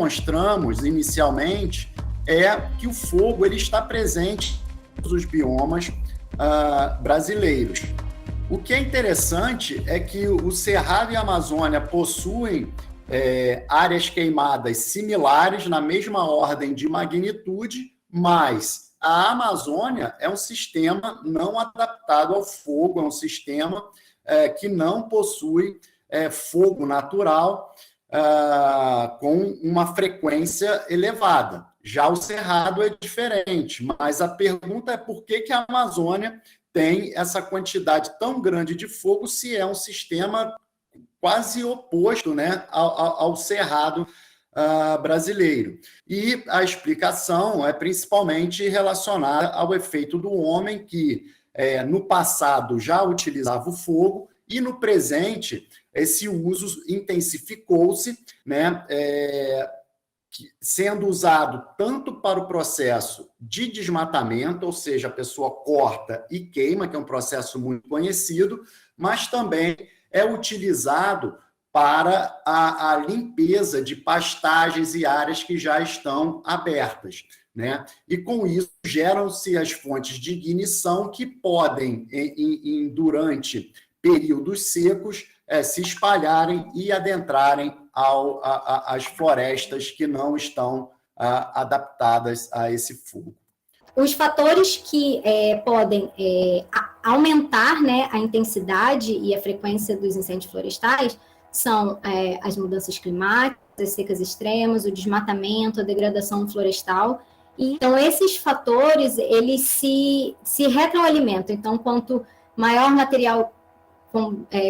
demonstramos inicialmente é que o fogo ele está presente em todos os biomas brasileiros. O que é interessante é que o Cerrado e a Amazônia possuem áreas queimadas similares, na mesma ordem de magnitude, mas a Amazônia é um sistema não adaptado ao fogo, é um sistema que não possui fogo natural com uma frequência elevada. Já o Cerrado é diferente, mas a pergunta é por que a Amazônia tem essa quantidade tão grande de fogo se é um sistema quase oposto, né, ao Cerrado brasileiro. E a explicação é principalmente relacionada ao efeito do homem, que no passado já utilizava o fogo e no presente esse uso intensificou-se, né, sendo usado tanto para o processo de desmatamento, ou seja, a pessoa corta e queima, que é um processo muito conhecido, mas também é utilizado para a limpeza de pastagens e áreas que já estão abertas, né? E com isso geram-se as fontes de ignição que podem, durante períodos secos, se espalharem e adentrarem às florestas que não estão adaptadas a esse fogo. Os fatores que podem aumentar, né, a intensidade e a frequência dos incêndios florestais são as mudanças climáticas, as secas extremas, o desmatamento, a degradação florestal. Então, esses fatores, eles se retroalimentam. Então, quanto maior material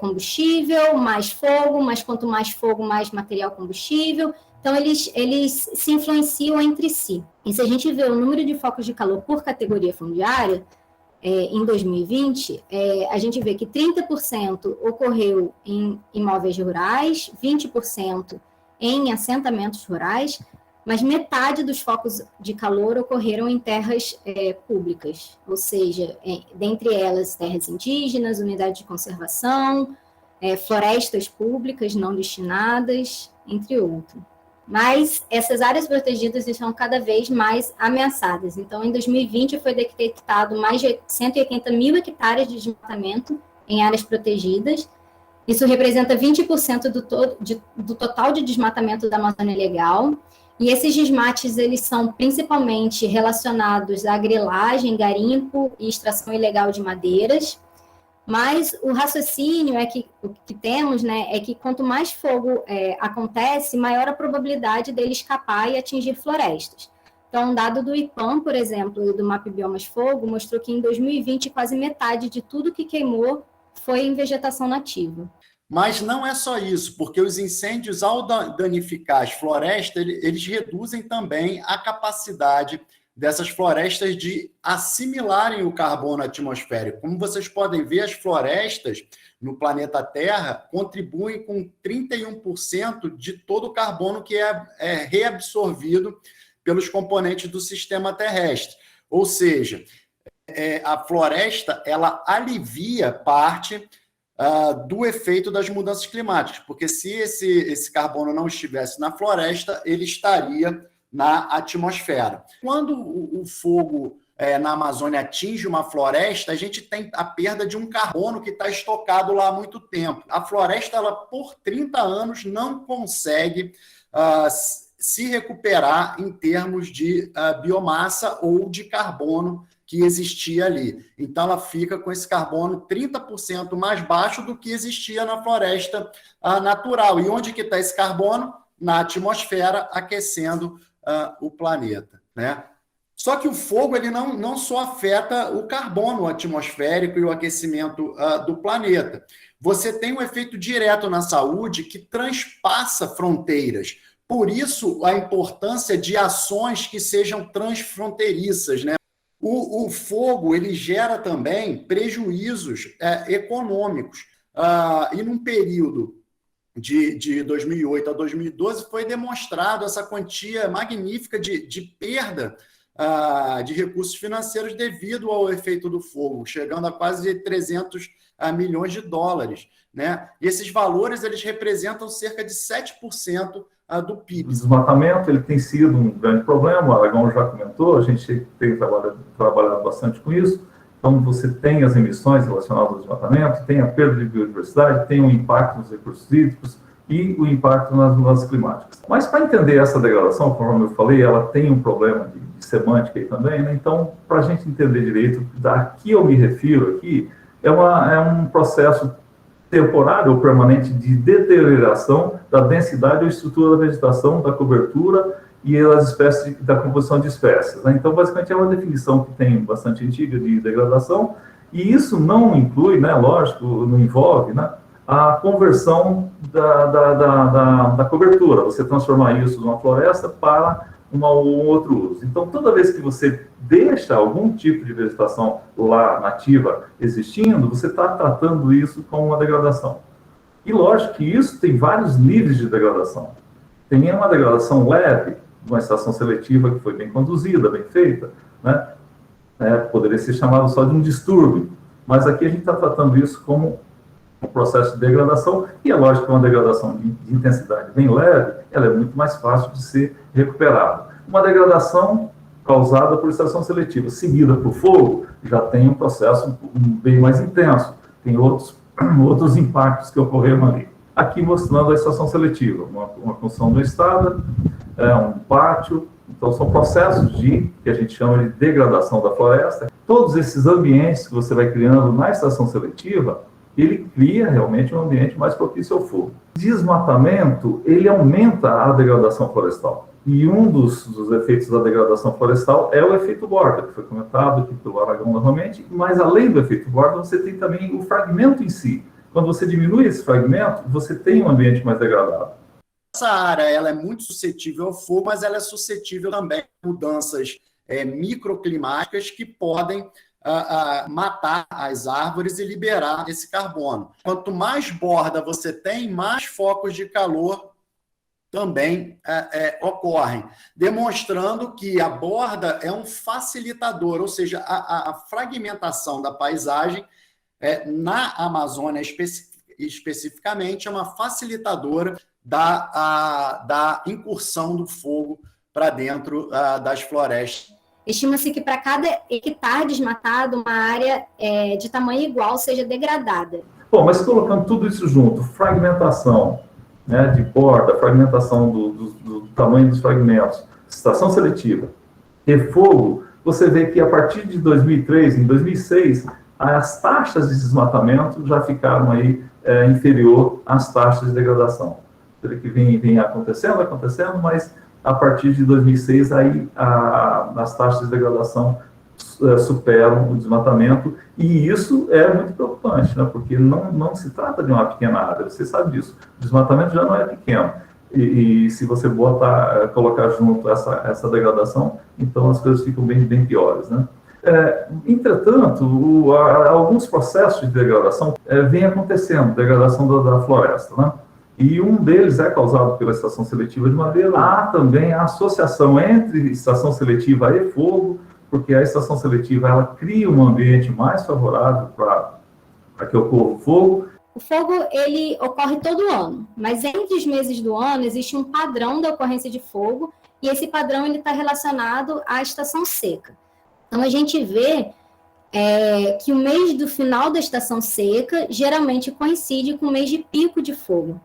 combustível, mais fogo, mas quanto mais fogo, mais material combustível. Então, eles se influenciam entre si. E se a gente vê o número de focos de calor por categoria fundiária, em 2020, a gente vê que 30% ocorreu em imóveis rurais, 20% em assentamentos rurais, mas metade dos focos de calor ocorreram em terras públicas, ou seja, dentre elas terras indígenas, unidades de conservação, florestas públicas não destinadas, entre outros. Mas essas áreas protegidas estão cada vez mais ameaçadas. Então, em 2020, foi detectado mais de 180 mil hectares de desmatamento em áreas protegidas. Isso representa 20% do total de desmatamento da Amazônia Legal. E esses desmates, eles são principalmente relacionados à grilagem, garimpo e extração ilegal de madeiras. Mas o raciocínio o que temos, né, é que quanto mais fogo acontece, maior a probabilidade dele escapar e atingir florestas. Então, um dado do IPAM, por exemplo, do MAP Biomas Fogo, mostrou que em 2020 quase metade de tudo que queimou foi em vegetação nativa. Mas não é só isso, porque os incêndios, ao danificar as florestas, eles reduzem também a capacidade dessas florestas de assimilarem o carbono atmosférico. Como vocês podem ver, as florestas no planeta Terra contribuem com 31% de todo o carbono que é reabsorvido pelos componentes do sistema terrestre. Ou seja, a floresta ela alivia parte do efeito das mudanças climáticas, porque se esse carbono não estivesse na floresta, ele estaria na atmosfera. Quando o fogo na Amazônia atinge uma floresta, a gente tem a perda de um carbono que está estocado lá há muito tempo. A floresta, ela, por 30 anos, não consegue se recuperar em termos de biomassa ou de carbono que existia ali. Então, ela fica com esse carbono 30% mais baixo do que existia na floresta natural. E onde que está esse carbono? Na atmosfera, aquecendo o planeta, né? Só que o fogo ele não só afeta o carbono atmosférico e o aquecimento do planeta. Você tem um efeito direto na saúde que transpassa fronteiras. Por isso, a importância de ações que sejam transfronteiriças, né? O fogo ele gera também prejuízos econômicos. E num período de 2008 a 2012, foi demonstrado essa quantia magnífica de perda de recursos financeiros devido ao efeito do fogo, chegando a quase 300 milhões de dólares, né? E esses valores eles representam cerca de 7% do PIB. O desmatamento ele tem sido um grande problema, o Aragão já comentou, a gente tem trabalhado bastante com isso. Então, você tem as emissões relacionadas ao desmatamento, tem a perda de biodiversidade, tem o impacto nos recursos hídricos e o impacto nas mudanças climáticas. Mas, para entender essa degradação, conforme eu falei, ela tem um problema de semântica aí também, né? Então, para a gente entender direito, daqui eu me refiro aqui, é um processo temporário ou permanente de deterioração da densidade ou estrutura da vegetação, da cobertura e das espécies, da composição de espécies, né? Então, basicamente, é uma definição que tem bastante antiga de degradação, e isso não inclui, né, lógico, não envolve, né, a conversão da cobertura, você transformar isso numa floresta para um outro uso. Então, toda vez que você deixa algum tipo de vegetação lá nativa existindo, você está tratando isso como uma degradação. E lógico que isso tem vários níveis de degradação. Tem uma degradação leve, uma estação seletiva que foi bem conduzida, bem feita, né? Poderia ser chamado só de um distúrbio, mas aqui a gente está tratando isso como um processo de degradação, e é lógico que uma degradação de intensidade bem leve, ela é muito mais fácil de ser recuperada. Uma degradação causada por estação seletiva, seguida por fogo, já tem um processo bem mais intenso, tem outros impactos que ocorreram ali. Aqui mostrando a estação seletiva, uma construção do estado, um pátio, então são processos que a gente chama de degradação da floresta. Todos esses ambientes que você vai criando na estação seletiva, ele cria realmente um ambiente mais propício ao fogo. Desmatamento, ele aumenta a degradação florestal. E um dos efeitos da degradação florestal é o efeito borda, que foi comentado aqui pelo Aragão novamente, mas além do efeito borda, você tem também o fragmento em si. Quando você diminui esse fragmento, você tem um ambiente mais degradado. Essa área ela é muito suscetível ao fogo, mas ela é suscetível também a mudanças microclimáticas que podem matar as árvores e liberar esse carbono. Quanto mais borda você tem, mais focos de calor também ocorrem, demonstrando que a borda é um facilitador, ou seja, a fragmentação da paisagem na Amazônia especificamente é uma facilitadora da incursão do fogo para dentro das florestas. Estima-se que para cada hectare desmatado, uma área de tamanho igual seja degradada. Bom, mas colocando tudo isso junto, fragmentação, né, de borda, fragmentação do tamanho dos fragmentos, estação seletiva e fogo, você vê que a partir de 2003, em 2006, as taxas de desmatamento já ficaram aí inferior às taxas de degradação. Que vem acontecendo, mas a partir de 2006, aí as taxas de degradação superam o desmatamento, e isso é muito preocupante, né? Porque não se trata de uma pequena área, você sabe disso. O desmatamento já não é pequeno, e se você colocar junto essa degradação, então as coisas ficam bem piores, né? Entretanto, alguns processos de degradação vêm acontecendo, degradação da floresta, né? E um deles é causado pela estação seletiva de madeira. Há também a associação entre estação seletiva e fogo, porque a estação seletiva ela cria um ambiente mais favorável para que ocorra o fogo. O fogo ele ocorre todo ano, mas entre os meses do ano existe um padrão da ocorrência de fogo, e esse padrão está relacionado à estação seca. Então a gente vê que o mês do final da estação seca geralmente coincide com o mês de pico de fogo.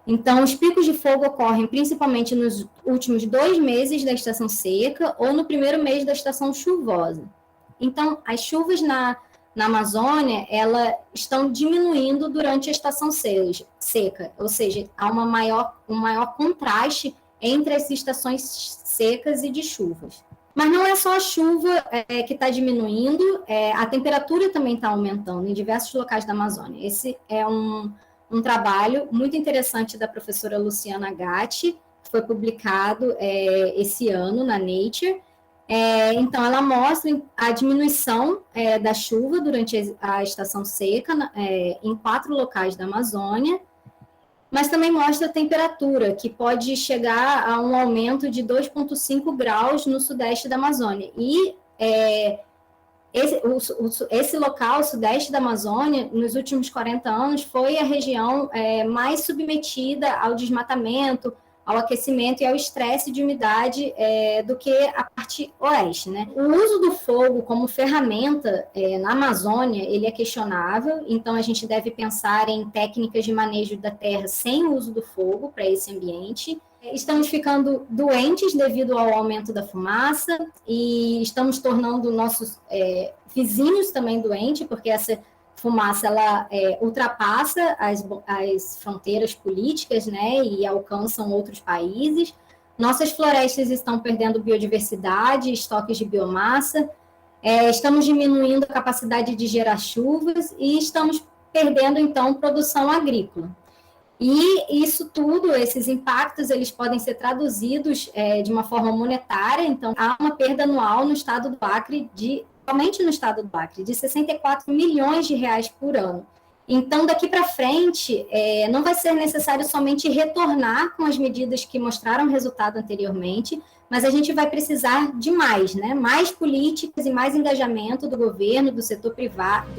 Então, os picos de fogo ocorrem principalmente nos últimos 2 meses da estação seca ou no primeiro mês da estação chuvosa. Então, as chuvas na Amazônia, elas estão diminuindo durante a estação seca, ou seja, há um maior contraste entre as estações secas e de chuvas. Mas não é só a chuva que está diminuindo, a temperatura também está aumentando em diversos locais da Amazônia. Esse é um trabalho muito interessante da professora Luciana Gatti, que foi publicado esse ano na Nature. Então, ela mostra a diminuição da chuva durante a estação seca em 4 locais da Amazônia, mas também mostra a temperatura, que pode chegar a um aumento de 2,5 graus no sudeste da Amazônia. E esse local, o sudeste da Amazônia, nos últimos 40 anos, foi a região mais submetida ao desmatamento, ao aquecimento e ao estresse de umidade do que a parte oeste, né? O uso do fogo como ferramenta na Amazônia, ele é questionável, então a gente deve pensar em técnicas de manejo da terra sem o uso do fogo para esse ambiente. Estamos ficando doentes devido ao aumento da fumaça e estamos tornando nossos vizinhos também doentes, porque essa fumaça ela ultrapassa as fronteiras políticas, né, e alcançam outros países. Nossas florestas estão perdendo biodiversidade, estoques de biomassa, estamos diminuindo a capacidade de gerar chuvas e estamos perdendo, então, produção agrícola. E isso tudo, esses impactos, eles podem ser traduzidos de uma forma monetária, então há uma perda anual no estado do Acre somente no estado do Acre, de 64 milhões de reais por ano. Então, daqui para frente, não vai ser necessário somente retornar com as medidas que mostraram resultado anteriormente, mas a gente vai precisar de mais, né? Mais políticas e mais engajamento do governo, do setor privado,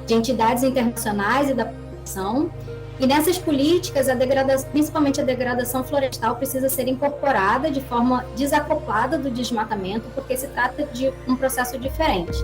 de entidades internacionais e da população. E nessas políticas, principalmente a degradação florestal, precisa ser incorporada de forma desacoplada do desmatamento, porque se trata de um processo diferente.